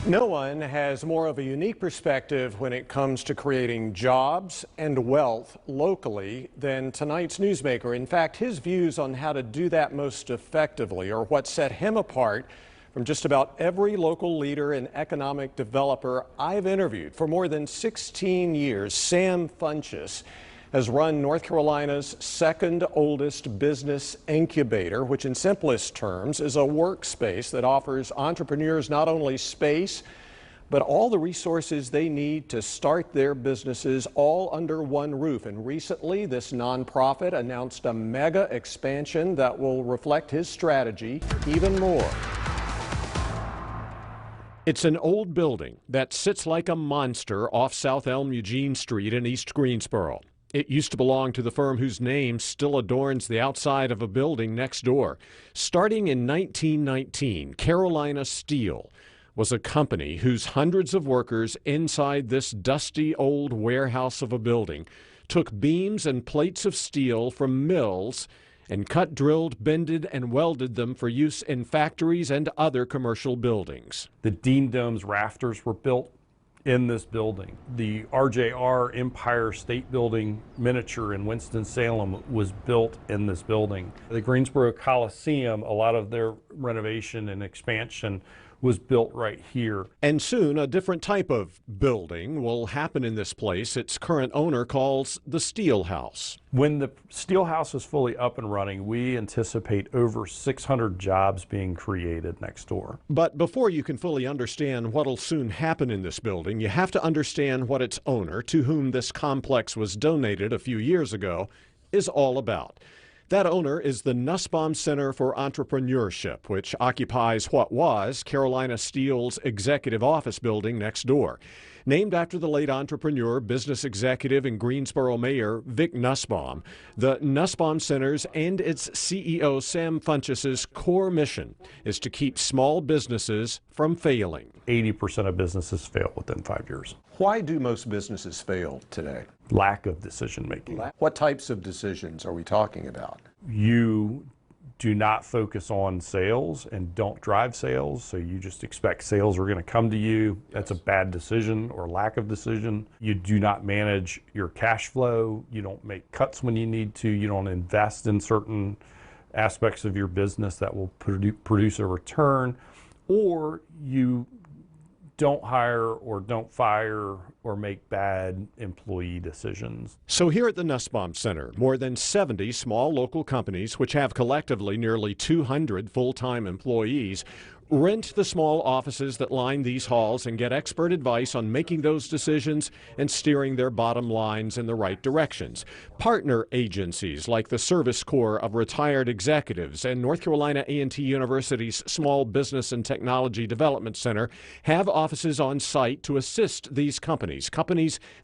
No one has more of a unique perspective when it comes to creating jobs and wealth locally than tonight's newsmaker. In fact, his views on how to do that most effectively are what set him apart from just about every local leader and economic developer I've interviewed. For more than 16 years, Sam Funches has run North Carolina's second oldest business incubator, which in simplest terms is a workspace that offers entrepreneurs not only space, but all the resources they need to start their businesses all under one roof. And recently, this nonprofit announced a mega expansion that will reflect his strategy even more. It's an old building that sits like a monster off South Elm Eugene Street in East Greensboro. It used to belong to the firm whose name still adorns the outside of a building next door. Starting in 1919, Carolina Steel was a company whose hundreds of workers inside this dusty old warehouse of a building took beams and plates of steel from mills and cut, drilled, bended, and welded them for use in factories and other commercial buildings. The Dean Dome's rafters were built in this building. The RJR Empire State Building miniature in Winston-Salem was built in this building. The Greensboro Coliseum, a lot of their renovation and expansion was built right here. And soon a different type of building will happen in this place its current owner calls the Steel House. When the Steel House is fully up and running, we anticipate over 600 jobs being created next door. But before you can fully understand what'll soon happen in this building, you have to understand what its owner, to whom this complex was donated a few years ago, is all about. That owner is the Nussbaum Center for Entrepreneurship, which occupies what was Carolina Steel's executive office building next door. Named after the late entrepreneur, business executive, and Greensboro mayor Vic Nussbaum, the Nussbaum Center's and its CEO Sam Funches' core mission is to keep small businesses from failing. 80% of businesses fail within 5 years. Why do most businesses fail today? Lack of decision making. What types of decisions are we talking about? You do not focus on sales and don't drive sales, so you just expect sales are going to come to you. That's a bad decision or lack of decision. You do not manage your cash flow. You don't make cuts when you need to. You don't invest in certain aspects of your business that will produce a return, or you don't hire or don't fire or make bad employee decisions. So here at the Nussbaum Center, more than 70 small local companies, which have collectively nearly 200 full-time employees, rent the small offices that line these halls and get expert advice on making those decisions and steering their bottom lines in the right directions. Partner agencies like the Service Corps of Retired Executives and North Carolina A&T University's Small Business and Technology Development Center have offices on site to assist these companies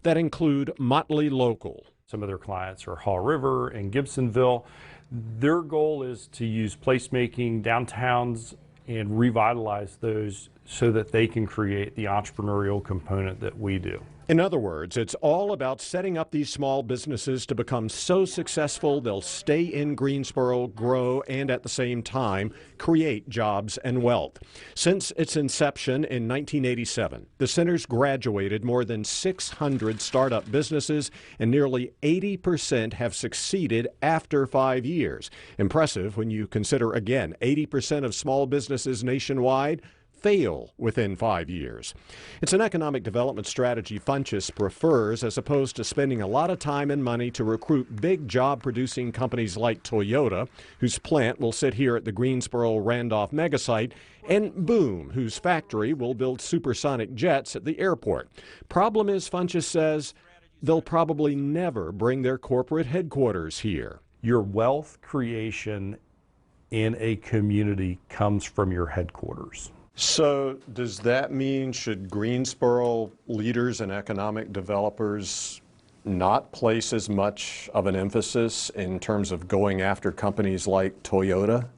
that include Motley Local. Some of their clients are Haw River and Gibsonville. Their goal is to use placemaking downtowns and revitalize those so that they can create the entrepreneurial component that we do. In other words, it's all about setting up these small businesses to become so successful they'll stay in Greensboro, grow, and at the same time create jobs and wealth. Since its inception in 1987, the center's graduated more than 600 startup businesses, and nearly 80% have succeeded after 5 years. Impressive when you consider, again, 80% of small businesses nationwide fail within 5 years. It's an economic development strategy Funches prefers, as opposed to spending a lot of time and money to recruit big job-producing companies like Toyota, whose plant will sit here at the Greensboro Randolph megasite, and Boom, whose factory will build supersonic jets at the airport. Problem is, Funches says, they'll probably never bring their corporate headquarters here. Your wealth creation in a community comes from your headquarters. So does that mean should Greensboro leaders and economic developers not place as much of an emphasis in terms of going after companies like Toyota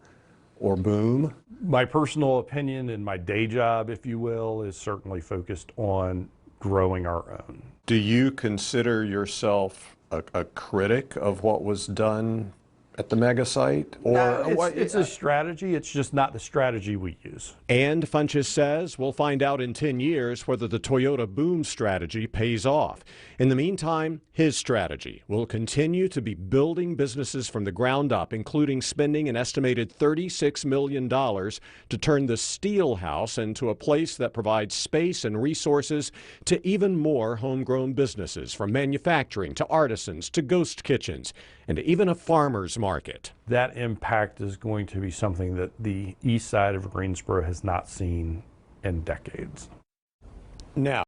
or Boom? My personal opinion and my day job, if you will, is certainly focused on growing our own. Do you consider yourself a critic of what was done at the mega site? Or It's a strategy. It's just not the strategy we use. And Funches says we'll find out in 10 years whether the Toyota Boom strategy pays off. In the meantime, his strategy will continue to be building businesses from the ground up, including spending an estimated $36 million to turn the Steel House into a place that provides space and resources to even more homegrown businesses, from manufacturing to artisans to ghost kitchens and even a farmer's market. That impact is going to be something that the east side of Greensboro has not seen in decades. Now,